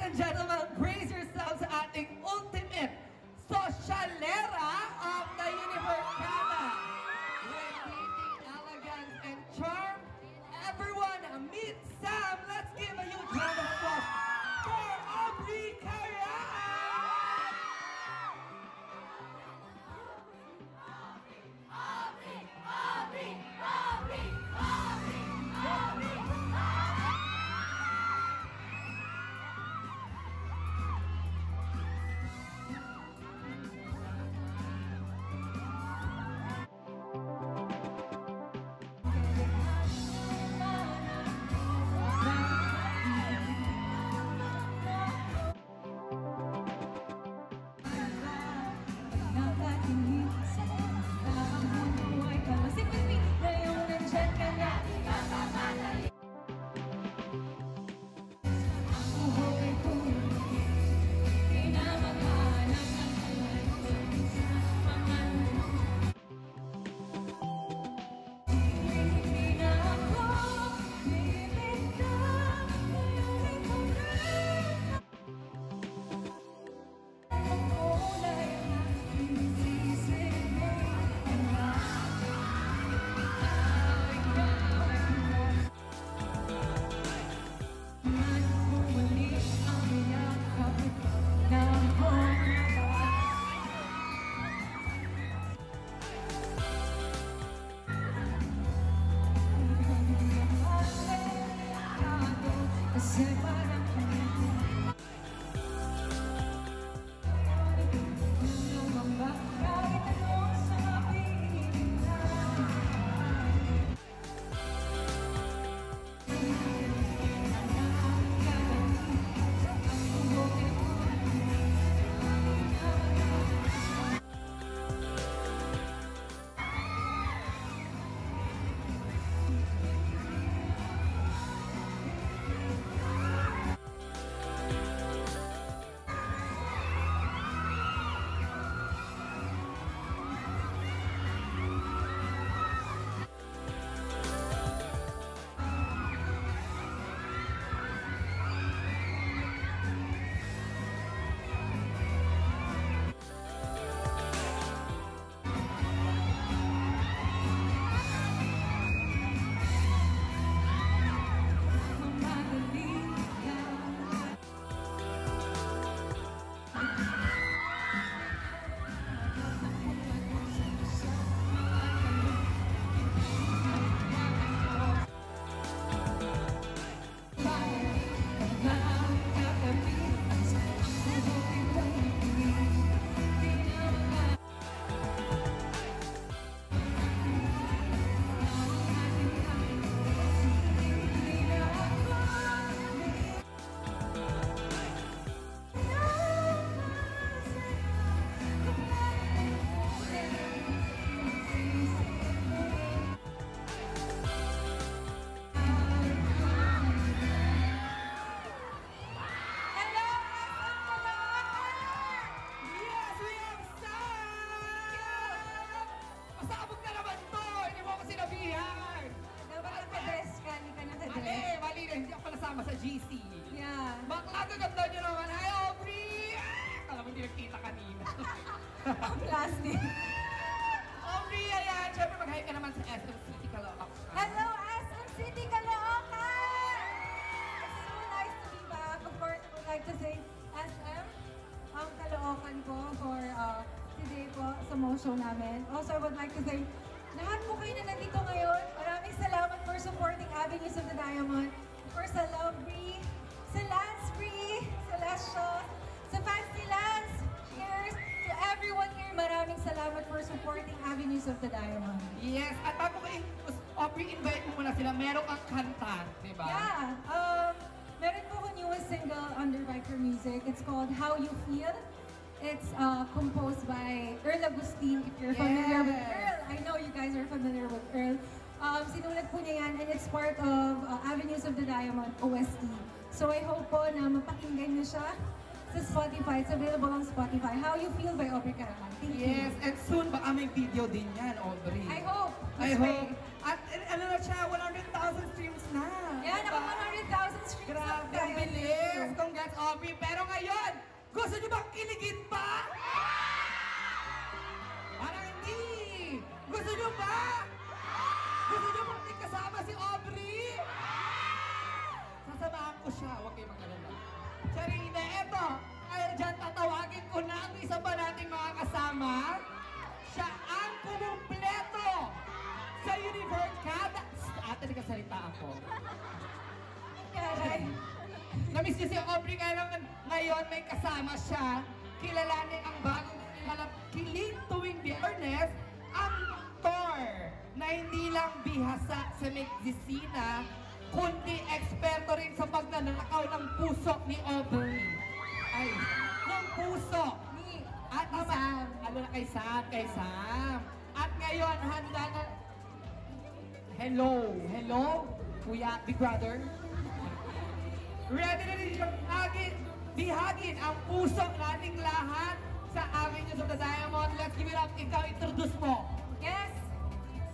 and gentlemen, brace yourselves sa ating ultimate socialera of the Univercada. With dating elegance and charm, everyone meet Sam. Let's give a huge round of applause for Aubrey Carayan! Hindi ako nasama sa GC. Yeah. Bakla gaganda nyo naman. Hi, Aubrey! Alam mo, hindi nagkita kanina. Ang plastic. Aubrey, ayan. Siyempre, mag-hi ka naman sa SM City, Caloocan. Hello, SM City, Caloocan! It's so nice to be back. Of course, I would like to say SM, ang Caloocan ko for today po sa Mo Show namin. Also, I would like to say, lahat po kayo na nandito ngayon, maraming salamat for supporting Avenues of the Diamond. Of course, sa Love Bree, sa Lance Bree, sa Last Shaw, sa Fancy Lance. Cheers to everyone here. Maraming salamat for supporting Avenues of the Diamond. Yes, at bago ko Aubrey, invite mo muna sila. Meron kang kanta, di ba? Yeah. Meron po ko newest single under Viper Music. It's called How You Feel. It's composed by Earl Agustin, if you're familiar with Earl. I know you guys are familiar with Earl. Sinulat po niya yan, and it's part of Avenues of the Diamond, OST. So I hope po na mapakinggan niyo siya sa Spotify. It's available on Spotify. How You Feel by Aubrey Carayan. Thank you. Yes, and soon baka may video din yan, Aubrey. I hope. I hope. At ano na siya, 100,000 streams na. Yeah, naka 100,000 streams Grabe, tayo ang bilis. Congrats, Aubrey. Pero ngayon, gusto niyo bang kiligin pa? Parang hindi. Gusto niyo ba? Gusto niyo bang may kasama si Aubrey? Sasamahan ko siya. Huwag kayong mag-alala. Charina, eto. Kaya dyan tatawagin ko na ang isa pa nating mga kasama. Siya ang kumumpleto sa Univercada. Ate, nagkasalita ako. Karay. Namiss niyo si Aubrey kaya naman ngayon may kasama siya. Kilalanin ang bagong kilig tuwing Biyernes, ang Thor na hindi lang bihasa sa medisina, kundi eksperto rin sa pagnanakaw ng puso ni Aubrey. Ay, ng puso. At Sam. Ano na kay Sam. At ngayon, handa na. Hello, Kuya, Big Brother. Ready na rin siyang bihagin ang puso nating lahat sa Avenues of the Diamond. Let's give it up. Ikaw, introduce mo. Yes!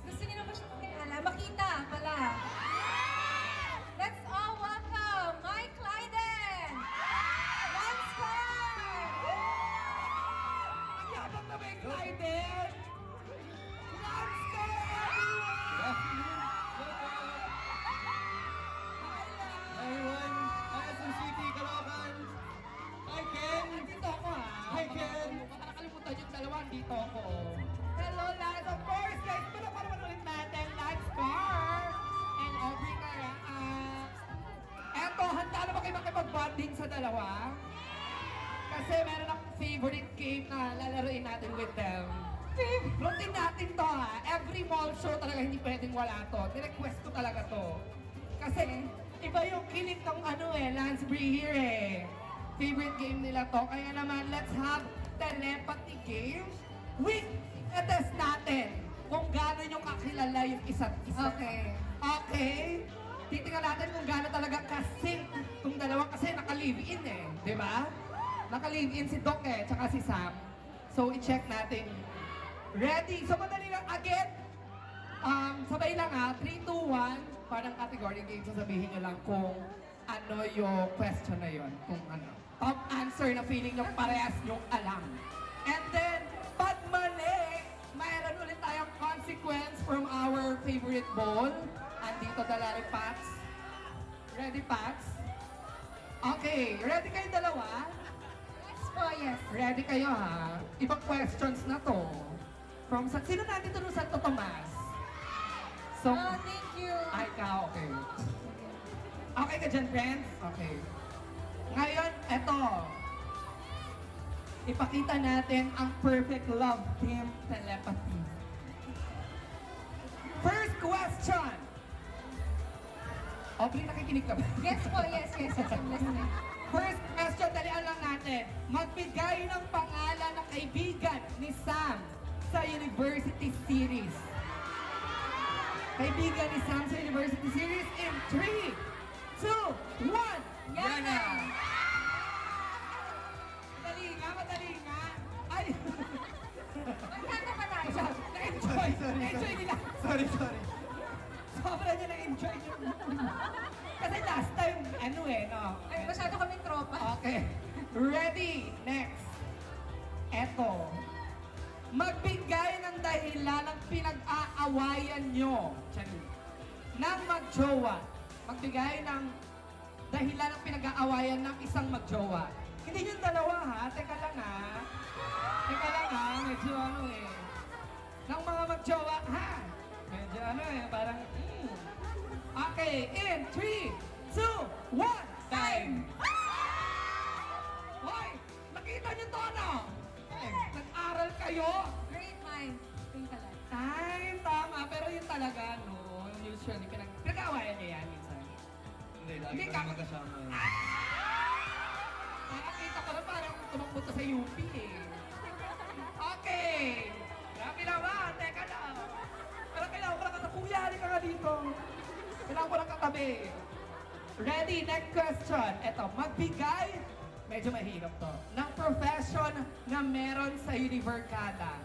Gusto niyo na ba siya makilala? Makita pala. Let's all welcome Mike Clyden! Lance Carr! Ang yabang na may Clyden! Lance Carr, Everyone, hi SM City, Caloocan. Hi Ken. Dito ako ha. Hi, Ken. Baka nakalimutan yung dalawa, dito ako. Hello, Lance. Of course, guys. Pala ulit natin, Lance Carr and Aubrey Caraan. Eto, handa na ba kayo makipag-bonding sa dalawa? Kasi meron akong favorite game na lalaroin natin with them. Routine natin to ha. Every mall show talaga hindi pwedeng wala to. Nirequest ko talaga to. Kasi iba yung kilig ng Lance Brie here eh. Favorite game nila to. Kaya naman, let's have telepathy game. Test natin kung gaano nyo kakilala yung isa't isa. Okay. Okay? Titingnan natin kung gaano talaga kasing itong dalawa kasi naka-live-in eh. Di ba? Naka-live-in si Doc eh, tsaka si Sam. So, i-check natin. Ready? So, madali lang. Again, sabay lang ha. 3, 2, 1. Parang category game. Sasabihin nyo lang kung ano yung question na yon. Kung ano. Top answer na feeling nyo parehas nyong alam. And then, pag mali, mayroon ulit tayong consequence from our favorite bowl. Andito dalari Pats. Ready, Pats? Okay. Ready kayo dalawa? Yes po, yes. Ready kayo ha? Ibang questions na to. From sino natin ito Santo Tomas? So, Oh, thank you. ay ka, okay. Okay ka dyan, friends? Okay. Ngayon, eto. Ipakita natin ang perfect love team telepathy. First question. Aubrey, nakikinig ka ba? Yes po, yes, yes, yes. I'm listening. First question, dalian lang natin. Magbigay ng pangalan ng kaibigan ni Sam sa University Series. Kaibigan ni Sam sa University Series in 3, 2, 1. Yana! Madali nga. Ay! Magkano pa tayo? Na-enjoy. Na-enjoy nila. Sorry. Sobra niya na-enjoy niyo. Kasi last time, no? Ay, masyado kaming tropa. Okay. Ready? Next. Eto. Magbigay ng dahilan ng pinag-aawayan nyo. Nang mag-jowa. Magbigay ng dahilan ng pinag-aawayan ng isang mag-jowa. Hindi yung dalawa ha. Teka lang ha. Medyo ng mga mag-jowa ha. Medyo parang Okay, in 3, 2, 1, time! Hoy! Nakita niyo to, no? Nag-aral kayo? Great minds. Think alike. Time, tama. Pero yun talaga, no? Usually, pinag-aawayan niya yan minsan. Hindi, lagi Hindi kami ka- magkasama. Nakakita ko na parang tumakbo to sa UP eh. Okay! Grabe naman, teka lang. Pero kailangan ko lang katabi. Kuya, halika ka dito. Kailangan ko lang katabi. Ready, next question. Eto, magbigay, medyo mahirap to, ng profession na meron sa Univercada.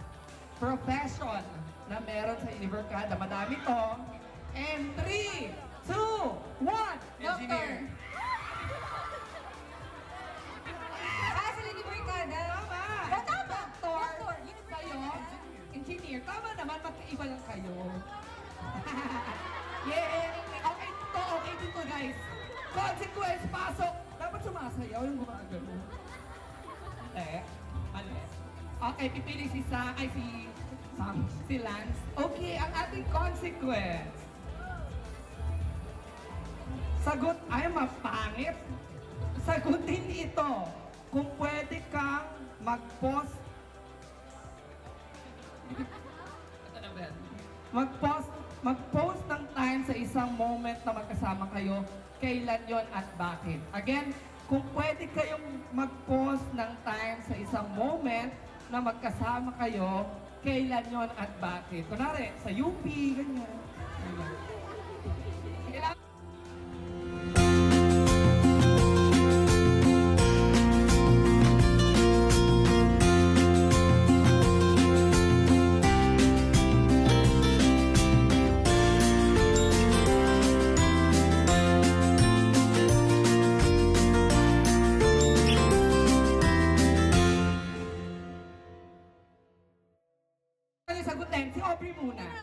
Profession na meron sa Univercada. Madami to. And 3, 2, 1. Engineer. Yeah! Okay to, okay dito guys. Consequence, pasok. Dapat sumasayaw yung gumagano. Mali. Okay, pipili si si Lance. Okay, ang ating consequence. Sagot ay mapangit. Sagutin ito. Kung pwede kang mag-post mag-post ng time sa isang moment na magkasama kayo, kailan yon at bakit? Again, kung pwede kayong mag-post ng time sa isang moment na magkasama kayo, kailan yon at bakit? Kunwari, sa UP, ganyan. Kailan sagutin? Si Aubrey muna.